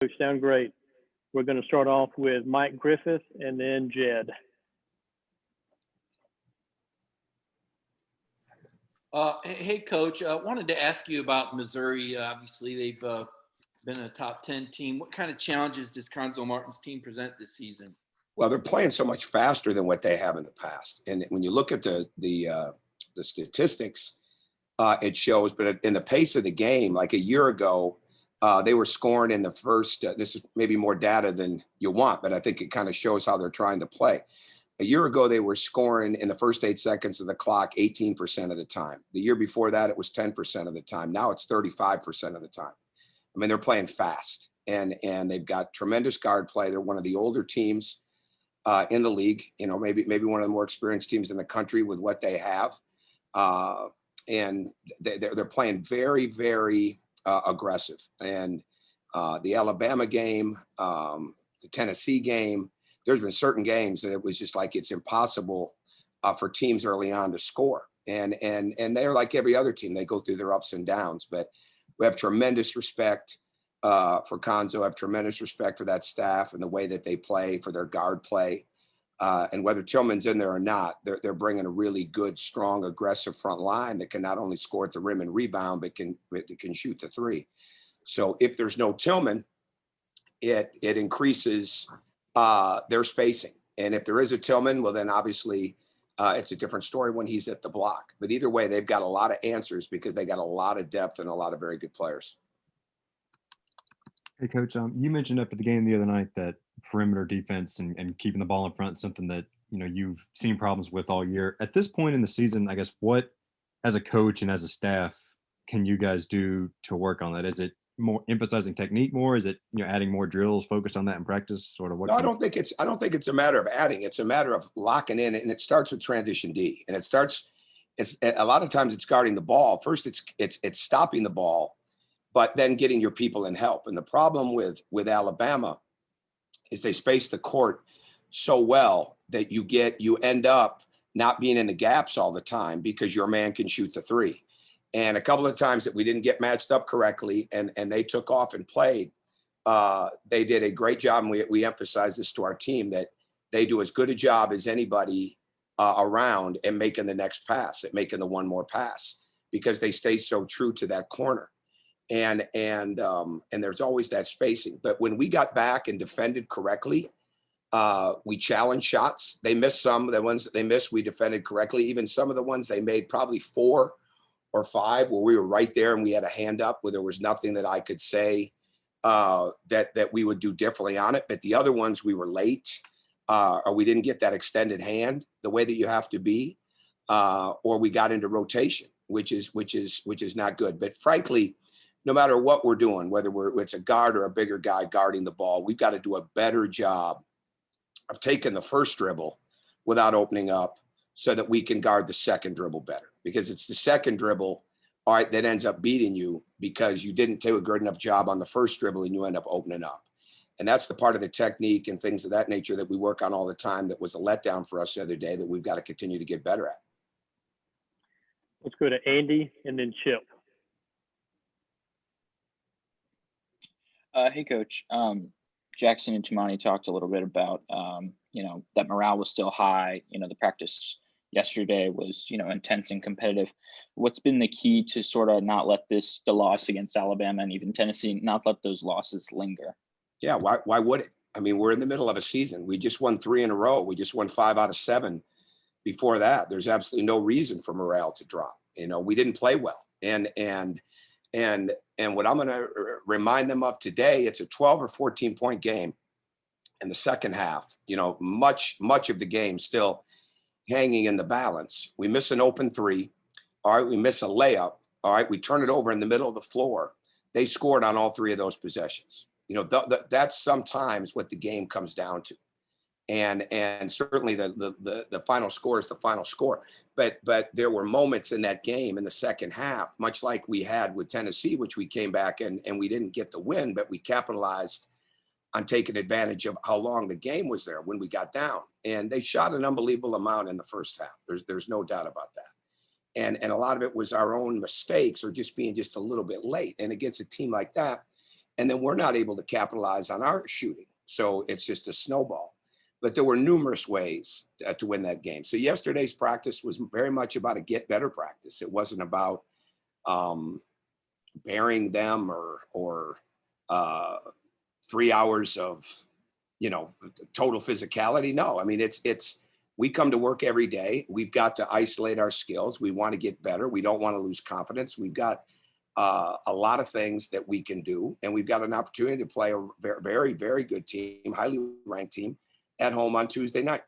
Coach, sound great. We're going to start off with Mike Griffith and then Jed. Hey, Coach, I wanted to ask you about Missouri. Obviously, they've been a top 10 team. What kind of challenges does Conzo Martin's team present this season? Well, they're playing so much faster than what they have in the past. And when you look at the statistics, it shows, but in the pace of the game, like a year ago, they were scoring in the first, this is maybe more data than you want, but I think it kind of shows how they're trying to play. A year ago, they were scoring in the first 8 seconds of the clock 18% of the time. The year before that, it was 10% of the time. Now it's 35% of the time. I mean, they're playing fast, and they've got tremendous guard play. They're one of the older teams in the league, maybe one of the more experienced teams in the country with what they have. And they're playing very, very aggressive. And the Alabama game, the Tennessee game, there's been certain games that it was just like it's impossible for teams early on to score. And they're like every other team. They go through their ups and downs. But we have tremendous respect for Conzo, have tremendous respect for that staff and the way that they play, for their guard play. And whether Tillman's in there or not, they're bringing a really good, strong, aggressive front line that can not only score at the rim and rebound, but can shoot the three. So if there's no Tillman, it increases their spacing. And if there is a Tillman, well, then obviously it's a different story when he's at the block. But either way, they've got a lot of answers because they got a lot of depth and a lot of very good players. Hey, Coach, you mentioned after the game the other night that perimeter defense and keeping the ball in front is something that, you've seen problems with all year. At this point in the season, I guess, what, as a coach and as a staff, can you guys do to work on that? Is it more emphasizing technique more? Is it, adding more drills focused on that in practice? Sort of what? No, I don't think it's a matter of adding. It's a matter of locking in, and it starts with transition D. And it's a lot of times it's guarding the ball. First, it's stopping the ball, but then getting your people in help. And the problem with Alabama is they space the court so well that you end up not being in the gaps all the time because your man can shoot the three. And a couple of times that we didn't get matched up correctly and they took off and played, they did a great job. And we emphasize this to our team that they do as good a job as anybody around and making the next pass, at making the one more pass, because they stay so true to that corner. And there's always that spacing. But when we got back and defended correctly, we challenged shots. They missed some. The ones that they missed, we defended correctly. Even some of the ones they made, probably 4 or 5, where we were right there and we had a hand up where there was nothing that I could say that we would do differently on it. But the other ones, we were late, or we didn't get that extended hand the way that you have to be, or we got into rotation, which is not good. But frankly, no matter what we're doing, whether it's a guard or a bigger guy guarding the ball, we've got to do a better job of taking the first dribble without opening up so that we can guard the second dribble better. Because it's the second dribble, all right, that ends up beating you because you didn't do a good enough job on the first dribble and you end up opening up. And that's the part of the technique and things of that nature that we work on all the time that was a letdown for us the other day that we've got to continue to get better at. Let's go to Andy and then Chip. Hey, Coach. Jackson and Tumani talked a little bit about, that morale was still high. The practice yesterday was, intense and competitive. What's been the key to sort of not let the loss against Alabama and even Tennessee, not let those losses linger? Yeah, why would it? I mean, we're in the middle of a season. We just won 3 in a row. We just won 5 out of 7 before that. There's absolutely no reason for morale to drop. We didn't play well. And what I'm going to remind them of today, it's a 12 or 14 point game in the second half. Much of the game still hanging in the balance. We miss an open 3. All right, we miss a layup. All right, we turn it over in the middle of the floor. They scored on all 3 of those possessions. That's sometimes what the game comes down to. And certainly the final score is the final score. But there were moments in that game in the second half, much like we had with Tennessee, which we came back and we didn't get the win, but we capitalized on taking advantage of how long the game was there when we got down. And they shot an unbelievable amount in the first half. There's no doubt about that. And a lot of it was our own mistakes or just being just a little bit late. And against a team like that, and then we're not able to capitalize on our shooting. So it's just a snowball. But there were numerous ways to win that game. So yesterday's practice was very much about a get better practice. It wasn't about burying them or 3 hours of, total physicality. No, I mean, we come to work every day. We've got to isolate our skills. We want to get better. We don't want to lose confidence. We've got a lot of things that we can do, and we've got an opportunity to play a very, very, very good team, highly ranked team at home on Tuesday night.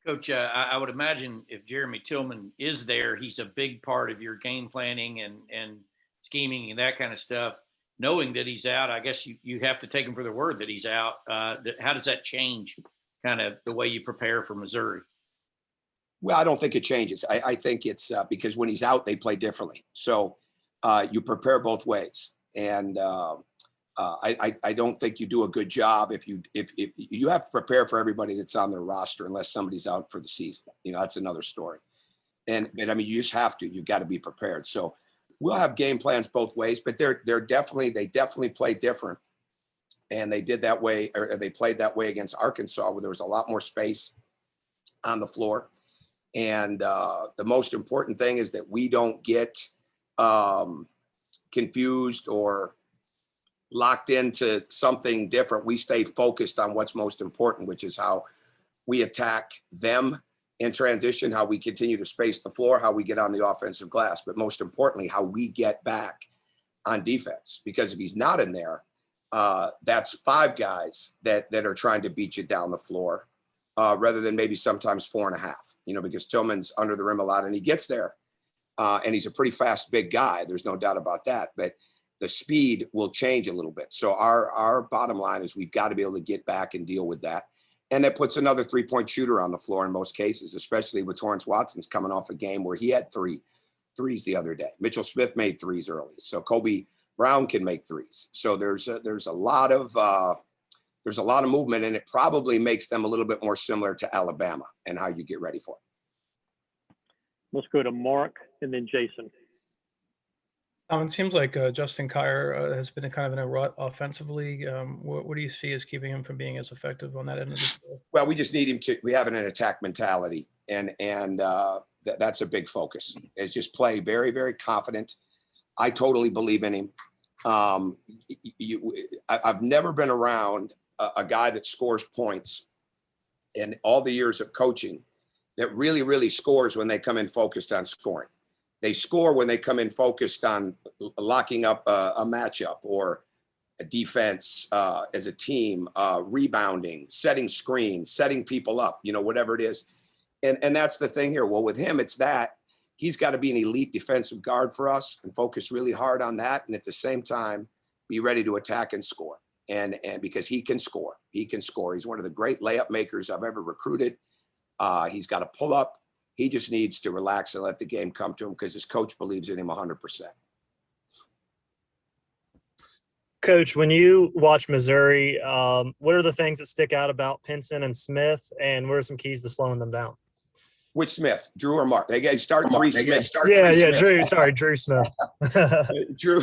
Coach, I would imagine if Jeremy Tillman is there, he's a big part of your game planning and scheming and that kind of stuff. Knowing that he's out, I guess you have to take him for the word that he's out. How does that change kind of the way you prepare for Missouri? Well, I don't think it changes. I think it's because when he's out, they play differently. So you prepare both ways. And I don't think you do a good job if you have to prepare for everybody that's on their roster unless somebody's out for the season. That's another story. But I mean, you just have to. You've got to be prepared. So we'll have game plans both ways, but they definitely play different. And they did that way, or they played that way against Arkansas, where there was a lot more space on the floor. And the most important thing is that we don't get confused or locked into something different. We stay focused on what's most important, which is how we attack them in transition, how we continue to space the floor, how we get on the offensive glass, but most importantly, how we get back on defense. Because if he's not in there, that's 5 guys that are trying to beat you down the floor, rather than maybe sometimes 4.5, because Tillman's under the rim a lot and he gets there. And he's a pretty fast, big guy. There's no doubt about that. But the speed will change a little bit. So our bottom line is we've got to be able to get back and deal with that. And that puts another 3-point shooter on the floor in most cases, especially with Torrance Watson's coming off a game where he had 3 threes the other day. Mitchell Smith made 3s early. So Kobe Brown can make 3s. So there's a lot of movement, and it probably makes them a little bit more similar to Alabama and how you get ready for it. Let's go to Mark and then Jason. It seems like Justin Kier has been kind of in a rut offensively. What do you see as keeping him from being as effective on that end of the field? Well, we just need him to. We have an attack mentality, and that's a big focus. Is just play very, very confident. I totally believe in him. I've never been around a guy that scores points in all the years of coaching that really, really scores when they come in focused on scoring. They score when they come in focused on locking up a matchup or a defense as a team, rebounding, setting screens, setting people up, whatever it is. And that's the thing here. Well, with him, it's that he's got to be an elite defensive guard for us and focus really hard on that. And at the same time, be ready to attack and score. And because he can score. He's one of the great layup makers I've ever recruited. He's got a pull up. He just needs to relax and let the game come to him because his coach believes in him 100%. Coach, when you watch Missouri, what are the things that stick out about Pinson and Smith, and what are some keys to slowing them down? Which Smith, Drew or Mark? They start three. Drew. Sorry, Drew Smith. Drew.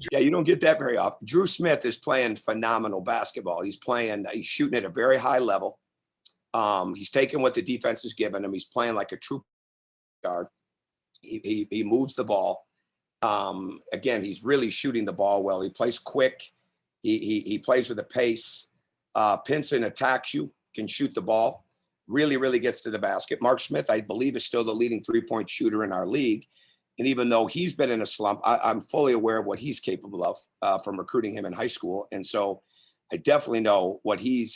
Yeah, you don't get that very often. Drew Smith is playing phenomenal basketball. He's shooting at a very high level. He's taking what the defense is giving him. He's playing like a true guard. He moves the ball. Again, he's really shooting the ball well. He plays quick. He plays with a pace. Pinson attacks you, can shoot the ball, really, really gets to the basket. Mark Smith, I believe, is still the leading 3-point shooter in our league. And even though he's been in a slump, I'm fully aware of what he's capable of from recruiting him in high school. And so I definitely know what he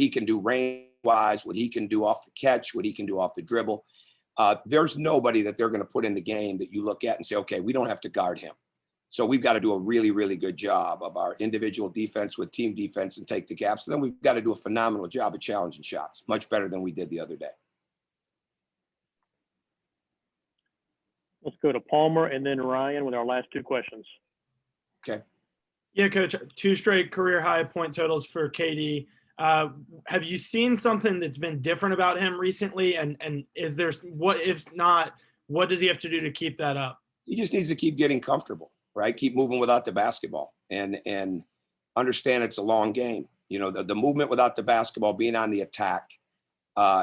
can do range-wise, what he can do off the catch, what he can do off the dribble. There's nobody that they're going to put in the game that you look at and say, okay, we don't have to guard him. So we've got to do a really, really good job of our individual defense with team defense and take the gaps. And then we've got to do a phenomenal job of challenging shots, much better than we did the other day. Let's go to Palmer and then Ryan with our last 2 questions. Okay. Yeah, Coach, 2 straight career high point totals for KD. Have you seen something that's been different about him recently? And if not, what does he have to do to keep that up? He just needs to keep getting comfortable. right? Keep moving without the basketball and understand it's a long game. You know, the movement without the basketball, being on the attack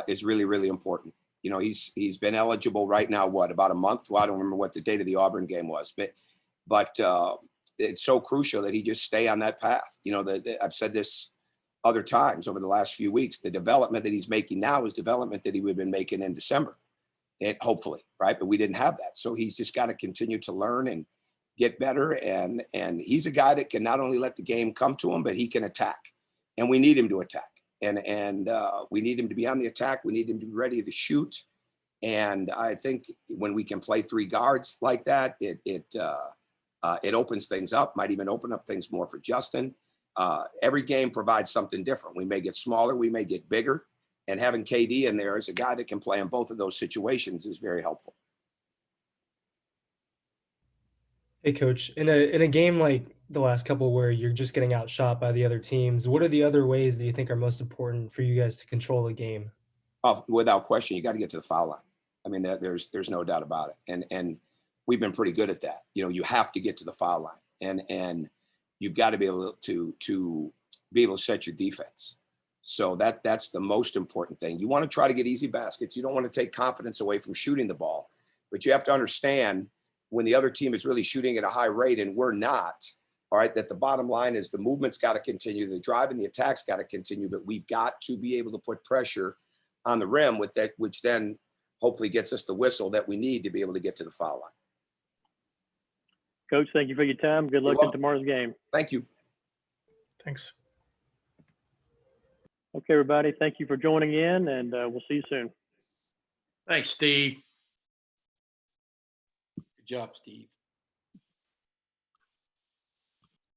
is really, really important. You know, he's been eligible right now, what, about a month? Well, I don't remember what the date of the Auburn game was, but it's so crucial that he just stay on that path. You know, I've said this other times over the last few weeks, the development that he's making now is development that he would have been making in December. Hopefully, right? But we didn't have that. So he's just got to continue to learn and get better. And he's a guy that can not only let the game come to him, but he can attack. And we need him to attack. And we need him to be on the attack. We need him to be ready to shoot. And I think when we can play three guards like that, it opens things up, might even open up things more for Justin. Every game provides something different. We may get smaller, we may get bigger. And having KD in there as a guy that can play in both of those situations is very helpful. Hey, Coach, in a game like the last couple where you're just getting outshot by the other teams, what are the other ways that you think are most important for you guys to control the game? Without question, you got to get to the foul line. I mean, there's no doubt about it. And we've been pretty good at that. You know, you have to get to the foul line, and you've got to be able to be able to set your defense. So that's the most important thing. You want to try to get easy baskets. You don't want to take confidence away from shooting the ball, but you have to understand when the other team is really shooting at a high rate and we're not, all right, that the bottom line is the movement's got to continue, the drive and the attack's got to continue, but we've got to be able to put pressure on the rim with that, which then hopefully gets us the whistle that we need to be able to get to the foul line. Coach, thank you for your time. Good luck in tomorrow's game. Thank you. Thanks. Okay, everybody. Thank you for joining in, and we'll see you soon. Thanks, Steve. Good job, Steve.